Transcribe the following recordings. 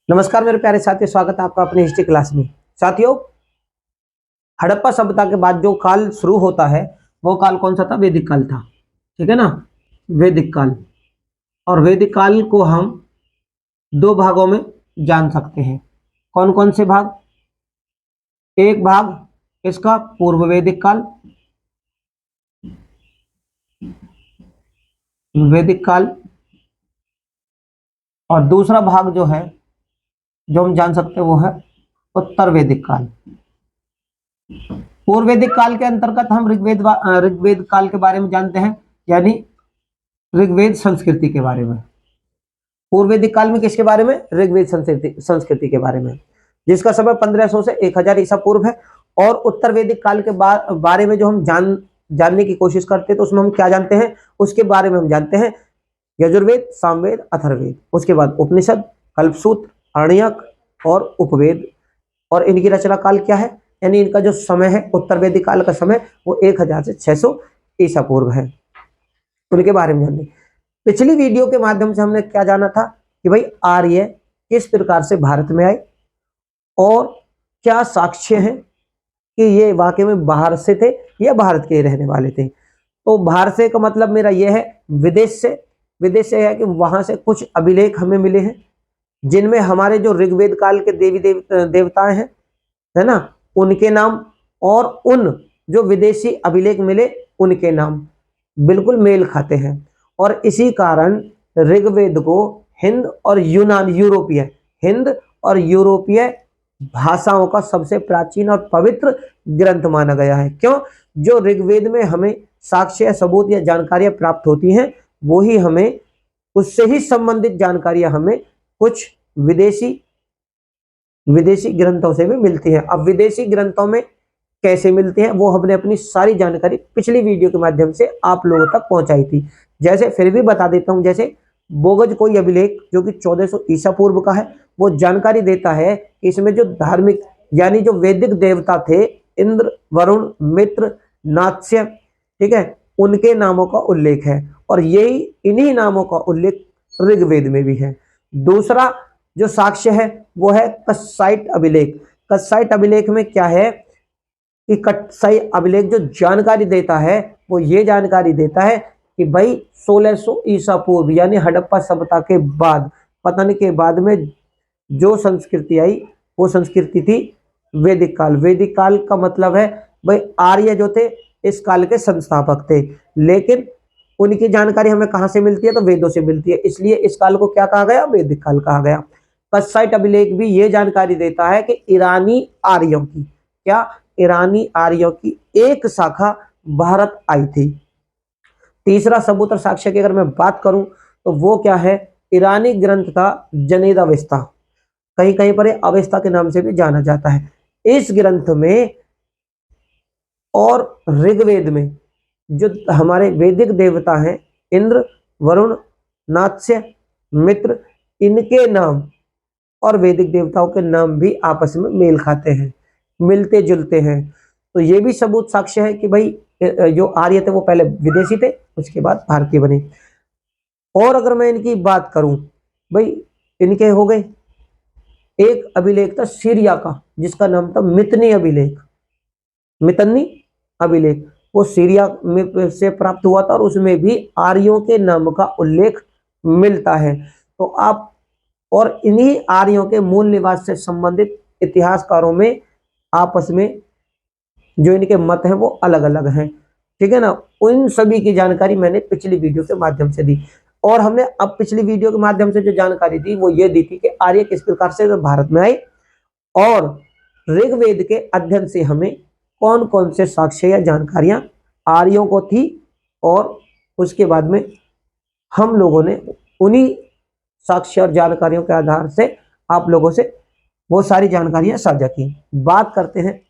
नमस्कार मेरे प्यारे साथियों, स्वागत है आपका अपनी हिस्ट्री क्लास में। साथियों, हड़प्पा सभ्यता के बाद जो काल शुरू होता है वो काल कौन सा था? वैदिक काल था। ठीक है ना, वैदिक काल। और वैदिक काल को हम दो भागों में जान सकते हैं। कौन कौन से भाग? एक भाग इसका पूर्व वैदिक काल, वैदिक काल, और दूसरा भाग जो है जो हम जान सकते हैं वो है उत्तर वैदिक काल। पूर्व वैदिक काल के अंतर्गत हम ऋग्वेद काल के बारे में जानते हैं, यानी ऋग्वेद संस्कृति के बारे में। पूर्व वैदिक काल में किसके बारे में? ऋग्वेद संस्कृति के बारे में, जिसका समय 1500 से 1000 ईसा पूर्व है। और उत्तर वैदिक काल के बारे में जो हम जानने की कोशिश करते हैं तो उसमें हम क्या जानते हैं? उसके बारे में हम जानते हैं यजुर्वेद, सामवेद, अथर्ववेद, उसके बाद उपनिषद, कल्पसूत्र, आरण्यक और उपवेद। और इनकी रचना काल क्या है, यानी इनका जो समय है उत्तर वैदिक काल का समय वो 1000 से 600 ईसा पूर्व है। उनके बारे में जानते। पिछली वीडियो के माध्यम से हमने क्या जाना था कि भाई आर्य किस प्रकार से भारत में आए और क्या साक्ष्य है कि ये वाकई में बाहर से थे या भारत के रहने वाले थे। तो बाहर से का मतलब मेरा यह है विदेश से। विदेश से है कि वहां से कुछ अभिलेख हमें मिले हैं जिनमें हमारे जो ऋग्वेद काल के देवी देवताएं हैं, है ना, उनके नाम और उन जो विदेशी अभिलेख मिले उनके नाम बिल्कुल मेल खाते हैं। और इसी कारण ऋग्वेद को हिंद और हिंद और यूरोपीय भाषाओं का सबसे प्राचीन और पवित्र ग्रंथ माना गया है। क्यों? जो ऋग्वेद में हमें साक्ष्य, सबूत या जानकारियां प्राप्त होती हैं वो ही हमें उससे ही संबंधित जानकारियां हमें कुछ विदेशी ग्रंथों से भी मिलती है। अब विदेशी ग्रंथों में कैसे मिलते हैं वो हमने अपनी सारी जानकारी पिछली वीडियो के माध्यम से आप लोगों तक पहुंचाई थी। जैसे फिर भी बता देता हूं, जैसे बोगज कोई अभिलेख जो कि 1400 ईसा पूर्व का है वो जानकारी देता है कि इसमें जो धार्मिक यानी जो वैदिक देवता थे इंद्र, वरुण, मित्र, नात्स्य, ठीक है, उनके नामों का उल्लेख है। और यही इन्हीं नामों का उल्लेख ऋग्वेद में भी है। दूसरा जो साक्ष्य है वो है कस्साइट अभिलेख। कस्साइट अभिलेख में क्या है कि कटसाई अभिलेख जो जानकारी देता है वो ये जानकारी देता है कि भाई 1600 ईसा पूर्व यानी हड़प्पा सभ्यता के बाद, पतन के बाद में जो संस्कृति आई वो संस्कृति थी वैदिक काल। वैदिक काल का मतलब है भाई आर्य जो थे इस काल के संस्थापक थे, लेकिन उनकी जानकारी हमें कहां से मिलती है? तो वेदों से मिलती है, इसलिए इस काल को क्या कहा गया? वैदिक काल कहा गया। कस्साइट अभिलेख भी ये जानकारी देता है कि ईरानी आर्यों की ईरानी आर्यों की एक शाखा भारत आई थी। तीसरा सबूत और साक्ष्य की अगर मैं बात करूं तो वो क्या है? ईरानी ग्रंथ था जनेद अवेस्ता, कहीं कहीं पर अवेस्ता के नाम से भी जाना जाता है। इस ग्रंथ में और ऋग्वेद में जो हमारे वैदिक देवता हैं इंद्र, वरुण, नात्स्य, मित्र, इनके नाम और वैदिक देवताओं के नाम भी आपस में मेल खाते हैं, मिलते जुलते हैं। तो ये भी सबूत साक्ष्य है कि भाई जो आर्य थे वो पहले विदेशी थे, उसके बाद भारतीय बने। और अगर मैं इनकी बात करूं, भाई इनके हो गए। एक अभिलेख था सीरिया का जिसका नाम था मितनी अभिलेख। मितनी अभिलेख वो सीरिया में से प्राप्त हुआ था और उसमें भी आर्यों के नाम का उल्लेख मिलता है। तो आप और इन्हीं आर्यों के मूल निवास से संबंधित इतिहासकारों में आपस में जो इनके मत हैं वो अलग अलग हैं, ठीक है ना। उन सभी की जानकारी मैंने पिछली वीडियो के माध्यम से दी। और हमने अब पिछली वीडियो के माध्यम से जो जानकारी दी वो ये दी थी कि आर्य किस प्रकार से भारत में आए और ऋग्वेद के अध्ययन से हमें कौन कौन से साक्ष्य या जानकारियां आर्यों को थी और उसके बाद में हम लोगों ने उन्हीं साक्ष्य और जानकारियों के आधार से आप लोगों से वो सारी जानकारियां साझा की। बात करते हैं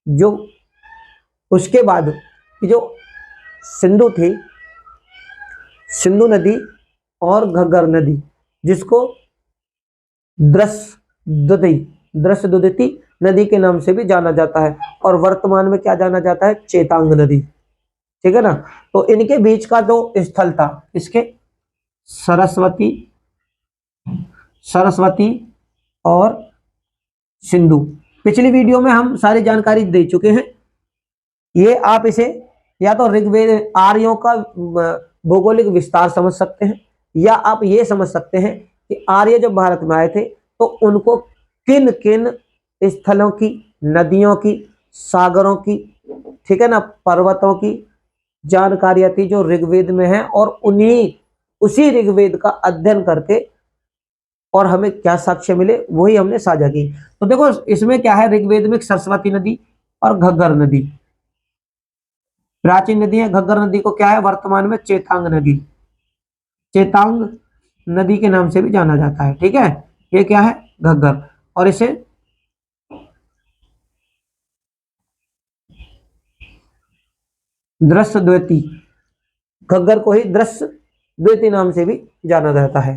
जो उसके बाद जो सिंधु थी, सिंधु नदी और घग्गर नदी जिसको द्रष्टुदिति नदी के नाम से भी जाना जाता है और वर्तमान में क्या जाना जाता है? चेतांग नदी, ठीक है ना। तो इनके बीच का जो स्थल था इसके सरस्वती और सिंधु। पिछली वीडियो में हम सारी जानकारी दे चुके हैं। ये आप इसे या तो ऋग्वेद आर्यों का भौगोलिक विस्तार समझ सकते हैं, या आप ये समझ सकते हैं कि आर्य जब भारत में आए थे तो उनको किन किन स्थलों की, नदियों की, सागरों की, ठीक है ना, पर्वतों की जानकारियां थी जो ऋग्वेद में है, और उन्हीं उसी ऋग्वेद का अध्ययन करके और हमें क्या साक्ष्य मिले वही हमने साझा की। तो देखो इसमें क्या है, ऋग्वेद में सरस्वती नदी और घग्गर नदी प्राचीन नदी है। घग्गर नदी को क्या है वर्तमान में चेतांग नदी, चेतांग नदी के नाम से भी जाना जाता है। ठीक है, ये क्या है घग्गर, और इसे दृश्य द्वैती, घग्गर को ही दृश्य द्वैती नाम से भी जाना जाता है।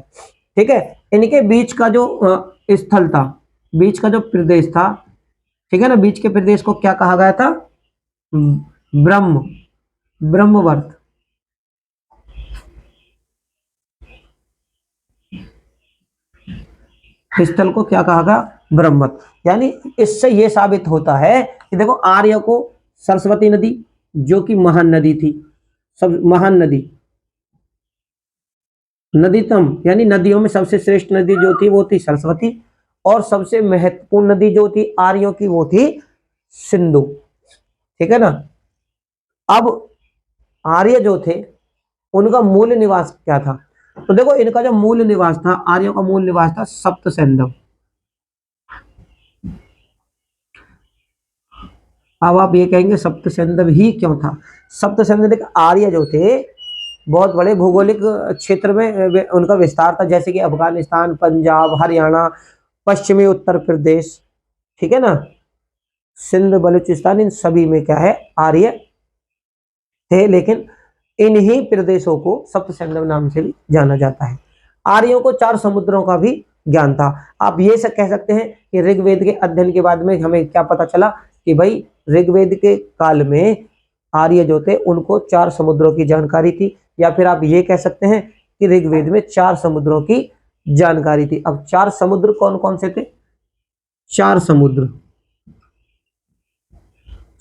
ठीक है, इनके बीच का जो स्थल था, बीच का जो प्रदेश था, ठीक है ना, बीच के प्रदेश को क्या कहा गया था, ब्रह्म, ब्रह्मवर्त। स्थल को क्या कहा गया, ब्रह्मवर्त। यानी इससे यह साबित होता है कि देखो आर्य को सरस्वती नदी जो कि महान नदी थी, सब महान नदी, नदीतम यानी नदियों में सबसे श्रेष्ठ नदी जो थी वो थी सरस्वती, और सबसे महत्वपूर्ण नदी जो थी आर्यों की वो थी सिंधु। ठीक है ना। अब आर्य जो थे उनका मूल निवास क्या था, तो देखो इनका जो मूल निवास था, आर्यों का मूल निवास था सप्त सैंधव। अब आप ये कहेंगे सप्त सैंधव ही क्यों था, सप्त सैंधव आर्य जो थे बहुत बड़े भौगोलिक क्षेत्र में उनका विस्तार था, जैसे कि अफगानिस्तान, पंजाब, हरियाणा, पश्चिमी उत्तर प्रदेश, ठीक है ना, सिंध, बलूचिस्तान, इन सभी में क्या है आर्य थे। लेकिन इन्हीं प्रदेशों को सप्त सैंधव नाम से भी जाना जाता है। आर्यों को 4 समुद्रों का भी ज्ञान था। आप ये कह सकते हैं कि ऋग्वेद के अध्ययन के बाद में हमें क्या पता चला कि भाई ऋग्वेद के काल में आर्य जो थे उनको 4 समुद्रों की जानकारी थी, या फिर आप ये कह सकते हैं कि ऋग्वेद में 4 समुद्रों की जानकारी थी। अब 4 समुद्र कौन कौन से थे, 4 समुद्र,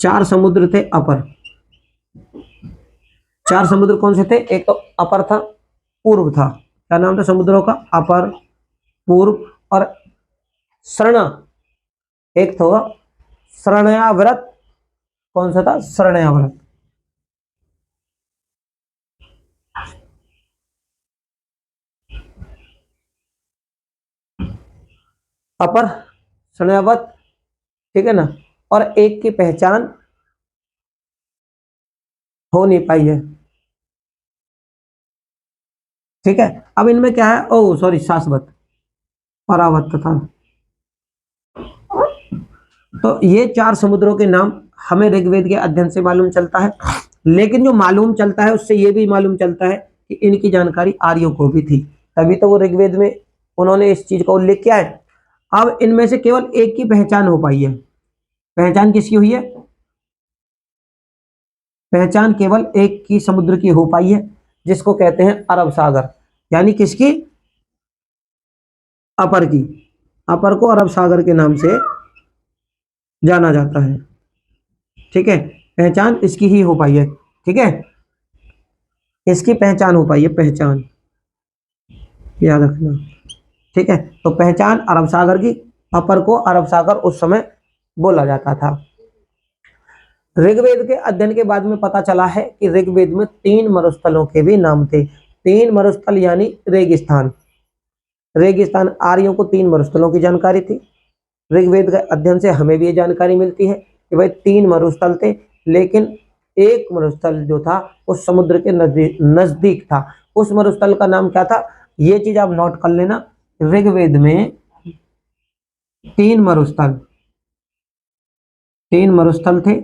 4 समुद्र थे अपर। 4 समुद्र कौन से थे, एक तो अपर था, पूर्व था, क्या नाम था समुद्रों का, अपर, पूर्व और शरणा, एक था शरण्याव्रत, कौन सा था, शरण्याव्रत। अपर शरण्याव्रत, ठीक है ना, और एक की पहचान हो नहीं पाई है। ठीक है, अब इनमें क्या है, ओ सॉरी शाश्वत, परावत था। तो ये 4 समुद्रों के नाम हमें ऋग्वेद के अध्ययन से मालूम चलता है, लेकिन जो मालूम चलता है उससे ये भी मालूम चलता है कि इनकी जानकारी आर्यों को भी थी, तभी तो वो ऋग्वेद में उन्होंने इस चीज का उल्लेख किया है। अब इनमें से केवल एक की पहचान हो पाई है। पहचान किसकी हुई है, पहचान केवल एक की समुद्र की हो पाई है, जिसको कहते हैं अरब सागर। यानी किसकी, अपर की, अपर को अरब सागर के नाम से जाना जाता है। ठीक है, पहचान इसकी ही हो पाई है। ठीक है, इसकी पहचान हो पाई है, पहचान याद रखना। ठीक है, तो पहचान अरब सागर की, अपर को अरब सागर उस समय बोला जाता था। ऋग्वेद के अध्ययन के बाद में पता चला है कि ऋग्वेद में 3 मरुस्थलों के भी नाम थे। 3 मरुस्थल यानी रेगिस्तान, रेगिस्तान आर्यों को 3 मरुस्थलों की जानकारी थी। ऋग्वेद के अध्ययन से हमें भी ये जानकारी मिलती है कि भाई 3 मरुस्थल थे, लेकिन एक मरुस्थल जो था उस समुद्र के नजदीक था। उस मरुस्थल का नाम क्या था, ये चीज आप नोट कर लेना। ऋग्वेद में 3 मरुस्थल, 3 मरुस्थल थे।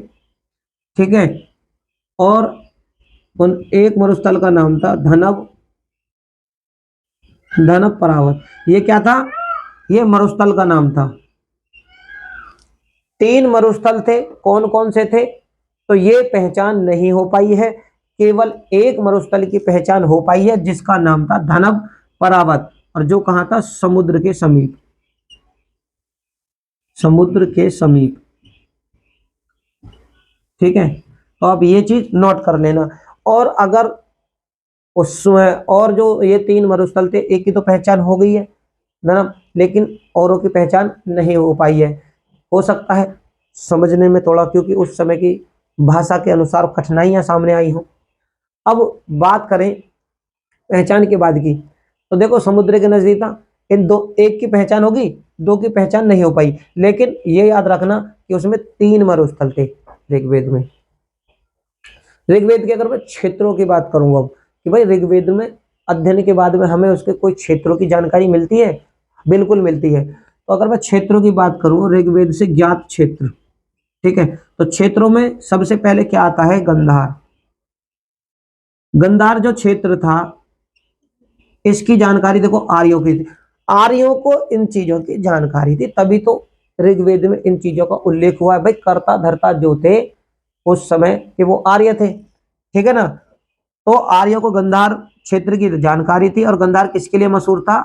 ठीक है, और उन एक मरुस्थल का नाम था धनव, धनव परावत। ये क्या था, ये मरुस्थल का नाम था। 3 मरुस्थल थे, कौन कौन से थे, तो ये पहचान नहीं हो पाई है। केवल एक मरुस्थल की पहचान हो पाई है जिसका नाम था धनव परावत, और जो कहाँ था, समुद्र के समीप। समुद्र के समीप। ठीक है, तो आप ये चीज नोट कर लेना। और अगर उसमें और जो ये तीन मरुस्थल थे, एक की तो पहचान हो गई है ना, लेकिन औरों की पहचान नहीं हो पाई है। हो सकता है समझने में थोड़ा, क्योंकि उस समय की भाषा के अनुसार कठिनाइयां सामने आई हों। अब बात करें पहचान के बाद की, तो देखो समुद्र के नजदीक था, इन दो, एक की पहचान होगी, दो की पहचान नहीं हो पाई। लेकिन ये याद रखना कि उसमें तीन मरुस्थल थे ऋग्वेद में। ऋग्वेद के अगर मैं क्षेत्रों की बात करूं अब, कि भाई ऋग्वेद में अध्ययन के बाद में हमें उसके कोई क्षेत्रों की जानकारी मिलती है, बिल्कुल मिलती है। तो अगर मैं क्षेत्रों की बात करूं, ऋग्वेद से ज्ञात क्षेत्र, ठीक है, तो क्षेत्रों में सबसे पहले क्या आता है, गंधार। गंधार जो क्षेत्र था, इसकी जानकारी देखो आर्यों की थी। आर्यों को इन चीजों की जानकारी थी, तभी तो ऋग्वेद में इन चीजों का उल्लेख हुआ है। भाई कर्ता धर्ता जो थे उस समय के, वो आर्य थे। ठीक है ना, तो आर्यों को गंधार क्षेत्र की जानकारी थी। और गंधार किसके लिए मशहूर था,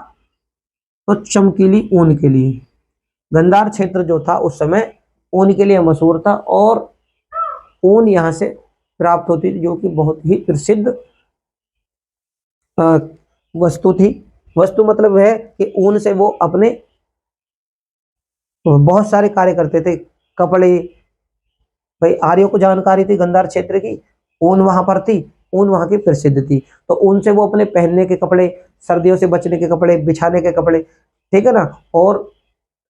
तो चमकीली ऊन के लिए। गंधार क्षेत्र जो था उस समय ऊन के लिए मशहूर था, और ऊन यहाँ से प्राप्त होती थी, जो कि बहुत ही प्रसिद्ध वस्तु थी। वस्तु मतलब है कि ऊन से वो अपने बहुत सारे कार्य करते थे, कपड़े। भाई आर्यों को जानकारी थी गंधार क्षेत्र की, ऊन वहां पर थी, ऊन वहां की प्रसिद्ध थी, तो ऊन से वो अपने पहनने के कपड़े, सर्दियों से बचने के कपड़े, बिछाने के कपड़े, ठीक है ना। और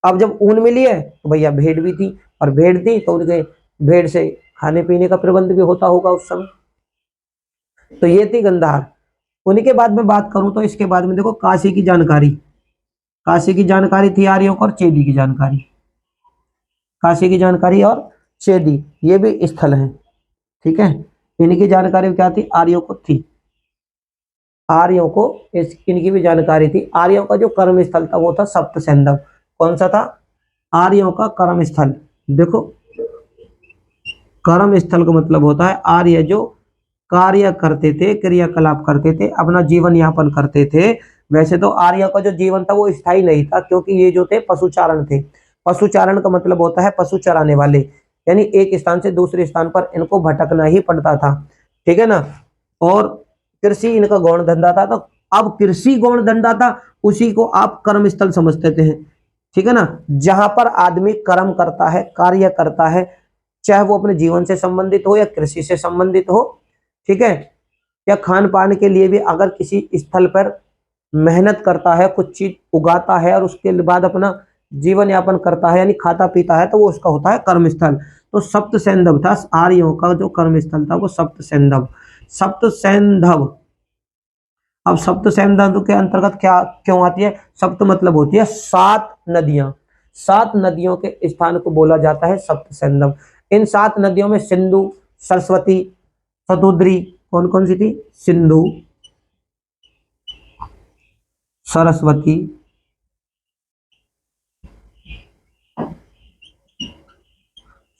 अब जब ऊन मिली है तो भैया भेड़ भी थी, और भेड़ थी तो उनके भेड़ से खाने पीने का प्रबंध भी होता होगा उस समय। तो ये थी गंधार। उन्हीं के बाद में बात करूं तो इसके बाद में देखो काशी की जानकारी। काशी की जानकारी थी आर्यों को, और चेदी की जानकारी। काशी की जानकारी और चेदी, ये भी स्थल हैं। ठीक है, इनकी जानकारी क्या थी, आर्यों को थी। आर्यों को इनकी भी जानकारी थी। आर्यों का जो कर्म स्थल था वो था सप्त सैंधव। कौन सा था, आर्यों का कर्म स्थल। देखो कर्म स्थल का मतलब होता है आर्य जो कार्य करते थे, क्रियाकलाप करते थे, अपना जीवन यापन करते थे। वैसे तो आर्य का जो जीवन था वो स्थायी नहीं था, क्योंकि ये जो थे पशुचारण थे। पशुचारण का मतलब होता है पशु चराने वाले, यानी एक स्थान से दूसरे स्थान पर इनको भटकना ही पड़ता था। ठीक है ना, और कृषि इनका गौण धंधा था। तो अब कृषि गौण धंधा था, उसी को आप कर्म स्थल समझते थे। ठीक है ना, जहां पर आदमी कर्म करता है, कार्य करता है, चाहे वो अपने जीवन से संबंधित हो या कृषि से संबंधित हो। ठीक है, या खान पान के लिए भी अगर किसी स्थल पर मेहनत करता है, कुछ चीज उगाता है और उसके बाद अपना जीवन यापन करता है, यानी खाता पीता है, तो वो उसका होता है कर्म स्थल। तो सप्त सैंधव था आर्यों का जो कर्म स्थल था, वो सप्त सैंधव। सप्त सैंधव। अब सप्त सैंधव के अंतर्गत क्या क्यों आती है, सप्त मतलब होती है सात नदियां। सात नदियों के स्थान को बोला जाता है सप्त सैंधव। इन सात नदियों में सिंधु, सरस्वती, सतुद्री, कौन कौन सी थी, सिंधु, सरस्वती,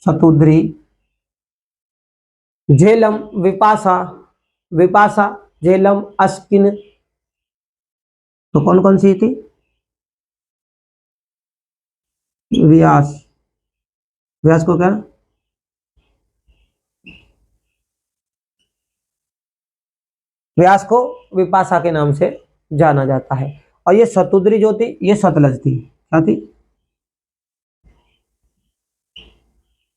सतुद्री, झेलम, विपाशा, विपाशा, झेलम, अस्किन। तो कौन कौन सी थी, व्यास। व्यास को क्या, व्यास को विपाशा के नाम से जाना जाता है। और ये सतुद्री जो थी ये सतलज थी। क्या थी,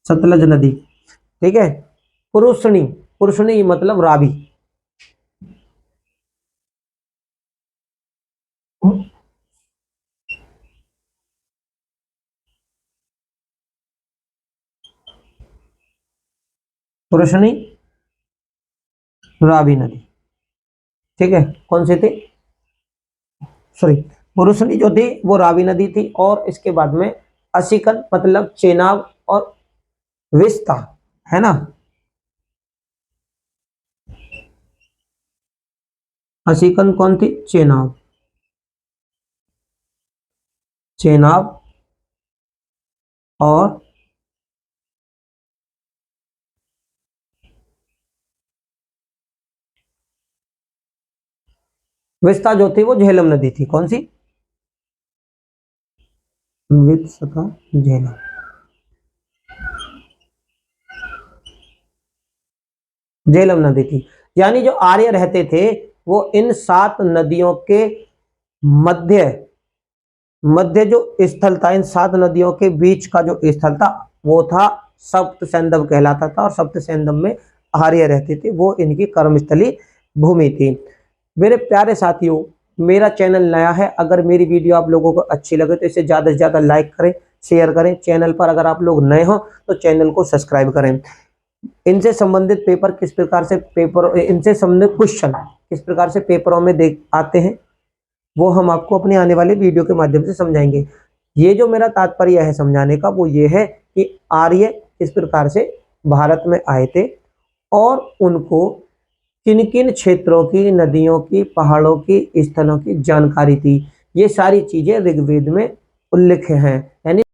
सतलज नदी। ठीक है, पुरुषणी, पुरुषणी मतलब रावी। पुरुषणी, रावी नदी। ठीक है, कौन सी थी, सॉरी, पुरुषनी जो थी वो रावी नदी थी। और इसके बाद में असिकन मतलब चेनाब, और विस्ता, है ना। असिकन कौन थी, चेनाब। चेनाब और विस्ता जो थी वो झेलम नदी थी। कौन सी, वित्सका झेलम। झेलम नदी थी। यानी जो आर्य रहते थे वो इन 7 नदियों के मध्य मध्य जो स्थल था, इन 7 नदियों के बीच का जो स्थल था वो था सप्त सैंधव कहलाता था, और सप्त सैंधव में आर्य रहते थे, वो इनकी कर्मस्थली भूमि थी। मेरे प्यारे साथियों, मेरा चैनल नया है, अगर मेरी वीडियो आप लोगों को अच्छी लगे तो इसे ज़्यादा से ज़्यादा लाइक करें, शेयर करें। चैनल पर अगर आप लोग नए हो तो चैनल को सब्सक्राइब करें। इनसे संबंधित पेपर किस प्रकार से इनसे संबंधित क्वेश्चन किस प्रकार से पेपरों में देख आते हैं वो हम आपको अपने आने वाले वीडियो के माध्यम से समझाएंगे। ये जो मेरा तात्पर्य है समझाने का वो ये है कि आर्य किस प्रकार से भारत में आए थे और उनको किन किन क्षेत्रों की, नदियों की, पहाड़ों की, स्थलों की जानकारी थी। ये सारी चीजें ऋग्वेद में उल्लेख हैं। यानी